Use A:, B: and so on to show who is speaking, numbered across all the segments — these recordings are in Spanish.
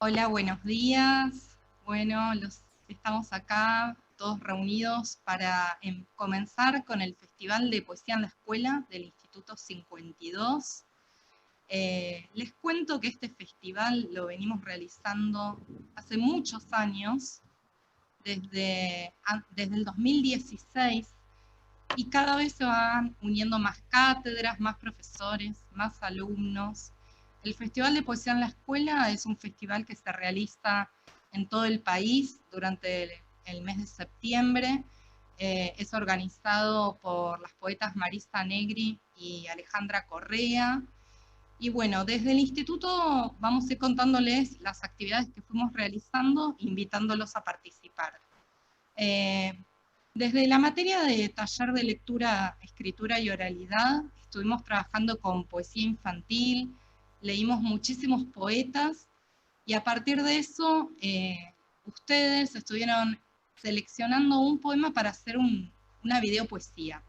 A: Hola, buenos días. Bueno, estamos acá todos reunidos para comenzar con el Festival de Poesía en la Escuela del Instituto 52. Les cuento que este festival lo venimos realizando hace muchos años, desde el 2016, y cada vez se van uniendo más cátedras, más profesores, más alumnos. El Festival de Poesía en la Escuela es un festival que se realiza en todo el país durante el mes de septiembre. Es organizado por las poetas Marisa Negri y Alejandra Correa. Y bueno, desde el instituto vamos a ir contándoles las actividades que fuimos realizando, invitándolos a participar. Eh, Desde la materia de taller de lectura, escritura y oralidad, estuvimos trabajando con poesía infantil, leímos muchísimos poetas, y a partir de eso ustedes estuvieron seleccionando un poema para hacer una videopoesía.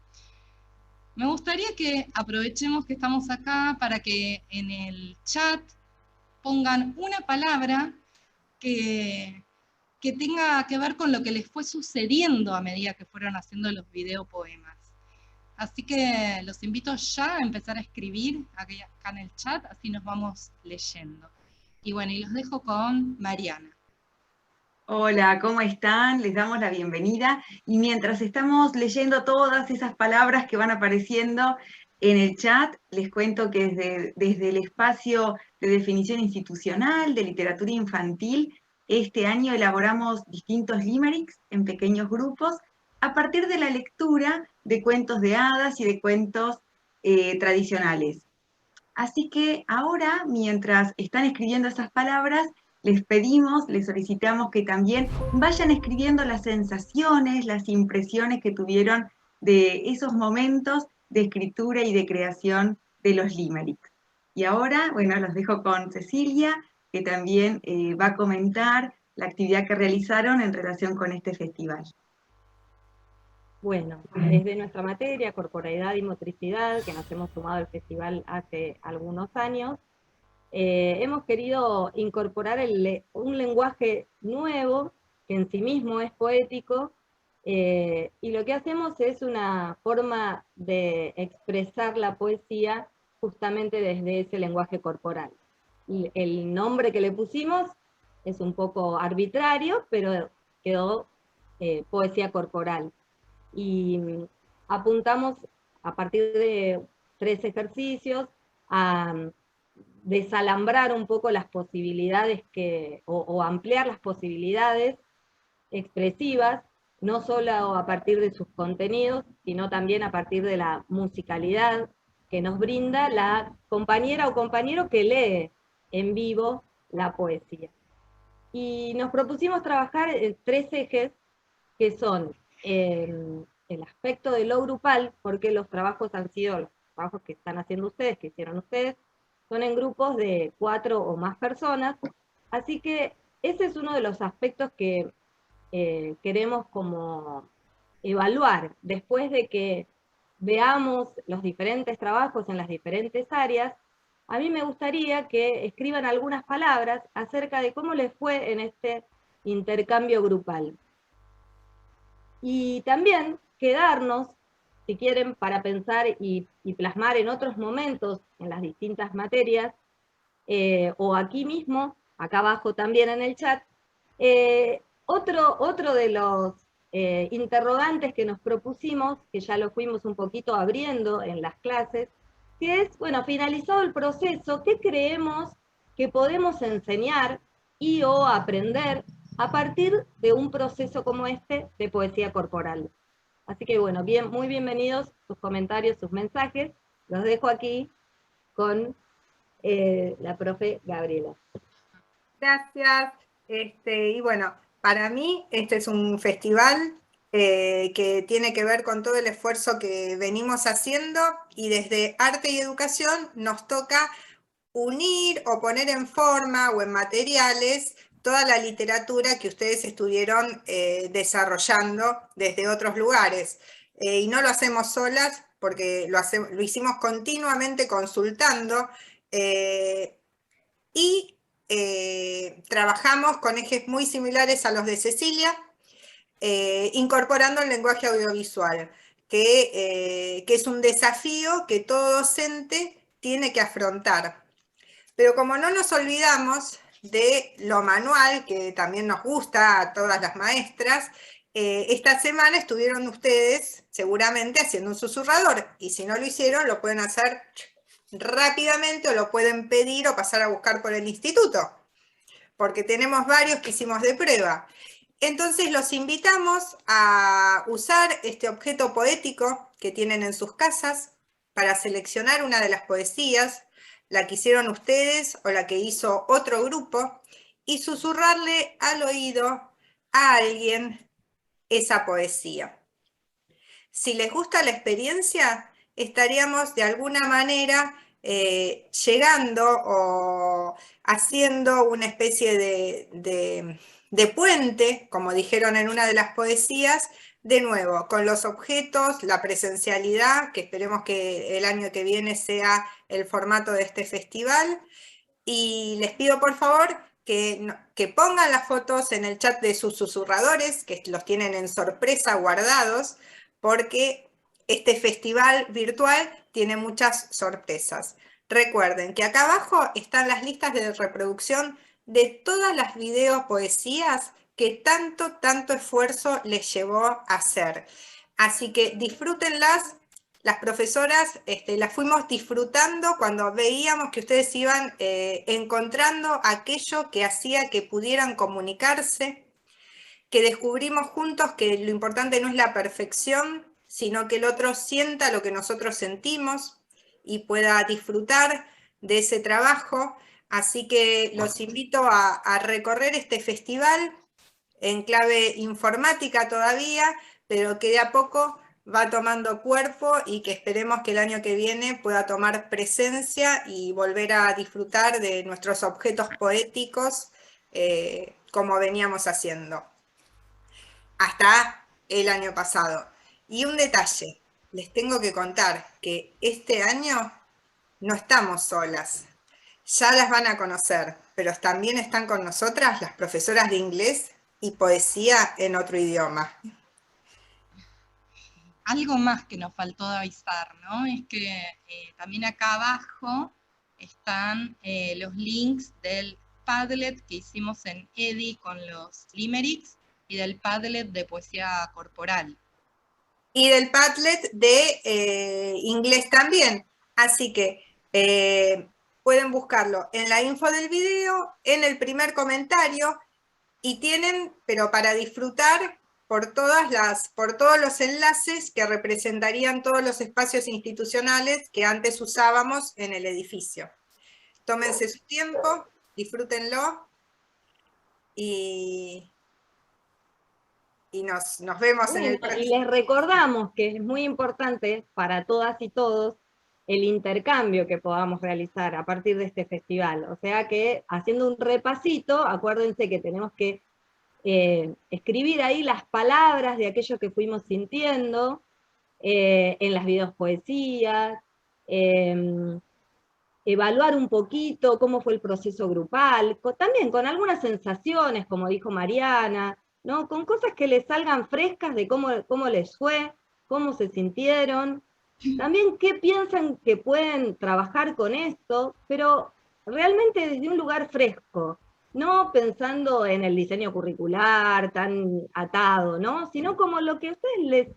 A: Me gustaría que aprovechemos que estamos acá para que en el chat pongan una palabra que, que tenga que ver con lo que les fue sucediendo a medida que fueron haciendo los videopoemas. Así que los invito ya a empezar a escribir acá en el chat, así nos vamos leyendo. Y bueno, y los dejo con Mariana.
B: Hola, ¿cómo están? Les damos la bienvenida y mientras estamos leyendo todas esas palabras que van apareciendo en el chat, les cuento que desde el espacio de definición institucional de literatura infantil, este año elaboramos distintos limericks en pequeños grupos a partir de la lectura de cuentos de hadas y de cuentos tradicionales. Así que ahora, mientras están escribiendo esas palabras, les pedimos, les solicitamos que también vayan escribiendo las sensaciones, las impresiones que tuvieron de esos momentos de escritura y de creación de los limericks. Y ahora, bueno, los dejo con Cecilia, que también va a comentar la actividad que realizaron en relación con este festival.
C: Bueno, desde nuestra materia, corporeidad y motricidad, que nos hemos sumado al festival hace algunos años, hemos querido incorporar un lenguaje nuevo, que en sí mismo es poético, y lo que hacemos es una forma de expresar la poesía justamente desde ese lenguaje corporal. El nombre que le pusimos es un poco arbitrario, pero quedó poesía corporal. Y apuntamos a partir de 3 ejercicios a desalambrar un poco las posibilidades o ampliar las posibilidades expresivas, no solo a partir de sus contenidos, sino también a partir de la musicalidad que nos brinda la compañera o compañero que lee en vivo la poesía. Y nos propusimos trabajar 3 ejes que son el aspecto de lo grupal, porque los trabajos han sido, los trabajos que están haciendo ustedes, que hicieron ustedes, son en grupos de 4 o más personas, así que ese es uno de los aspectos que queremos como evaluar, después de que veamos los diferentes trabajos en las diferentes áreas. A mí me gustaría que escriban algunas palabras acerca de cómo les fue en este intercambio grupal. Y también quedarnos, si quieren, para pensar y plasmar en otros momentos, en las distintas materias, o aquí mismo, acá abajo también en el chat, otro de los interrogantes que nos propusimos, que ya lo fuimos un poquito abriendo en las clases, que es, bueno, finalizado el proceso, ¿qué creemos que podemos enseñar y o aprender a partir de un proceso como este de poesía corporal? Así que bueno, muy bienvenidos sus comentarios, sus mensajes. Los dejo aquí con la profe Gabriela.
D: Gracias. Y bueno, para mí este es un festival que tiene que ver con todo el esfuerzo que venimos haciendo, y desde Arte y Educación nos toca unir o poner en forma o en materiales toda la literatura que ustedes estuvieron desarrollando desde otros lugares. Y no lo hacemos solas, porque lo hicimos continuamente consultando, y trabajamos con ejes muy similares a los de Cecilia, incorporando el lenguaje audiovisual, que es un desafío que todo docente tiene que afrontar. Pero como no nos olvidamos de lo manual, que también nos gusta a todas las maestras, esta semana estuvieron ustedes seguramente haciendo un susurrador, y si no lo hicieron, lo pueden hacer rápidamente, o lo pueden pedir o pasar a buscar por el instituto, porque tenemos varios que hicimos de prueba. Entonces los invitamos a usar este objeto poético que tienen en sus casas para seleccionar una de las poesías, la que hicieron ustedes o la que hizo otro grupo, y susurrarle al oído a alguien esa poesía. Si les gusta la experiencia, estaríamos de alguna manera llegando o haciendo una especie de puente, como dijeron en una de las poesías, de nuevo, con los objetos, la presencialidad, que esperemos que el año que viene sea el formato de este festival, y les pido por favor que pongan las fotos en el chat de sus susurradores, que los tienen en sorpresa guardados, porque este festival virtual tiene muchas sorpresas. Recuerden que acá abajo están las listas de reproducción de todas las poesías que tanto esfuerzo les llevó a hacer. Así que disfrútenlas. Las profesoras las fuimos disfrutando cuando veíamos que ustedes iban encontrando aquello que hacía que pudieran comunicarse, que descubrimos juntos que lo importante no es la perfección, sino que el otro sienta lo que nosotros sentimos y pueda disfrutar de ese trabajo. Así que los invito a recorrer este festival en clave informática todavía, pero que de a poco va tomando cuerpo y que esperemos que el año que viene pueda tomar presencia y volver a disfrutar de nuestros objetos poéticos como veníamos haciendo hasta el año pasado. Y un detalle, les tengo que contar que este año no estamos solas. Ya las van a conocer, pero también están con nosotras las profesoras de inglés y poesía en otro idioma.
A: Algo más que nos faltó de avisar, ¿no? Es que también acá abajo están los links del Padlet que hicimos en EDI con los limericks y del Padlet de poesía corporal.
D: Y del Padlet de inglés también. Así que pueden buscarlo en la info del video, en el primer comentario, y tienen, pero para disfrutar, por todos los enlaces que representarían todos los espacios institucionales que antes usábamos en el edificio. Tómense su tiempo, disfrútenlo y nos vemos en el próximo.
C: Y les recordamos que es muy importante para todas y todos el intercambio que podamos realizar a partir de este festival. O sea que, haciendo un repasito, acuérdense que tenemos que escribir ahí las palabras de aquello que fuimos sintiendo, en las videopoesías, evaluar un poquito cómo fue el proceso grupal, también con algunas sensaciones, como dijo Mariana, ¿no? Con cosas que les salgan frescas de cómo les fue, cómo se sintieron, también qué piensan que pueden trabajar con esto, pero realmente desde un lugar fresco, no pensando en el diseño curricular tan atado, ¿no? Sino como lo que a ustedes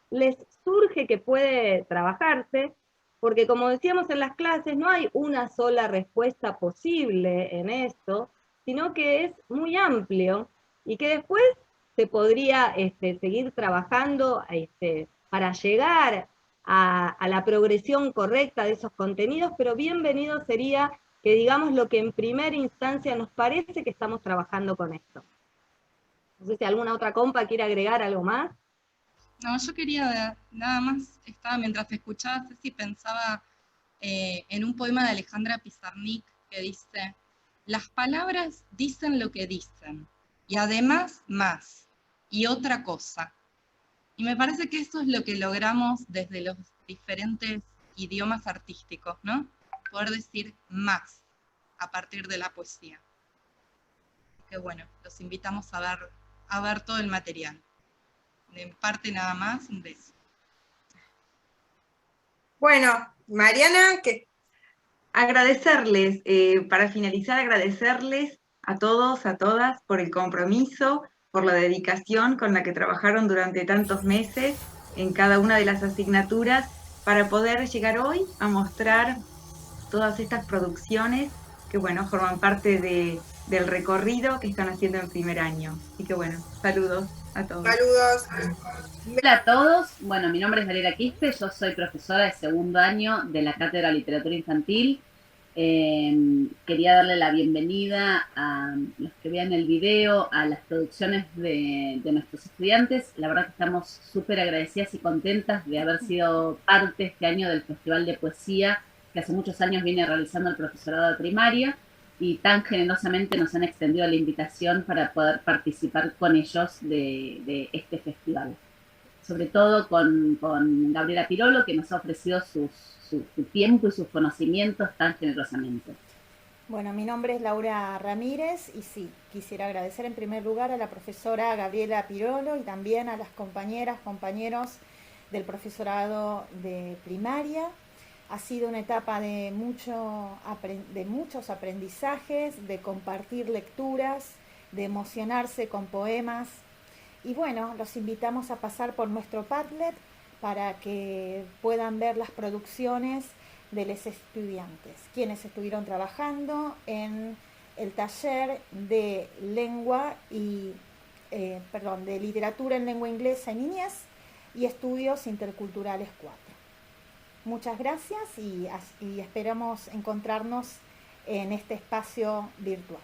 C: les surge que puede trabajarse, porque como decíamos en las clases, no hay una sola respuesta posible en esto, sino que es muy amplio, y que después se podría seguir trabajando para llegar a la progresión correcta de esos contenidos, pero bienvenido sería que digamos lo que en primera instancia nos parece que estamos trabajando con esto. No sé si alguna otra compa quiere agregar algo más.
A: No, yo quería, nada más, mientras te escuchaba, Ceci, pensaba en un poema de Alejandra Pizarnik que dice: las palabras dicen lo que dicen, y además más, y otra cosa. Y me parece que eso es lo que logramos desde los diferentes idiomas artísticos, ¿no? Poder decir más. a partir de la poesía. Que bueno, los invitamos a ver todo el material. De mi parte nada más, un beso.
D: Bueno, Mariana, que
B: Agradecerles, para finalizar, agradecerles a todos, a todas, por el compromiso, por la dedicación con la que trabajaron durante tantos meses en cada una de las asignaturas para poder llegar hoy a mostrar todas estas producciones que, bueno, forman parte del recorrido que están haciendo en primer año. Así que, bueno, saludos a todos.
D: saludos.
E: Hola a todos, bueno, mi nombre es Valeria Quispe, yo soy profesora de segundo año de la Cátedra de Literatura Infantil. Quería darle la bienvenida a los que vean el video, a las producciones de nuestros estudiantes. La verdad que estamos súper agradecidas y contentas de haber sido parte este año del Festival de Poesía que hace muchos años viene realizando el profesorado de primaria, y tan generosamente nos han extendido la invitación para poder participar con ellos de este festival. Sobre todo con Gabriela Pirolo, que nos ha ofrecido su tiempo y sus conocimientos tan generosamente.
F: Bueno, mi nombre es Laura Ramírez y sí, quisiera agradecer en primer lugar a la profesora Gabriela Pirolo y también a las compañeras, compañeros del profesorado de primaria. Ha sido una etapa de muchos aprendizajes, de compartir lecturas, de emocionarse con poemas. Y bueno, los invitamos a pasar por nuestro Padlet para que puedan ver las producciones de los estudiantes, quienes estuvieron trabajando en el taller de de literatura en lengua inglesa y niñez y estudios interculturales 4. Muchas gracias y esperamos encontrarnos en este espacio virtual.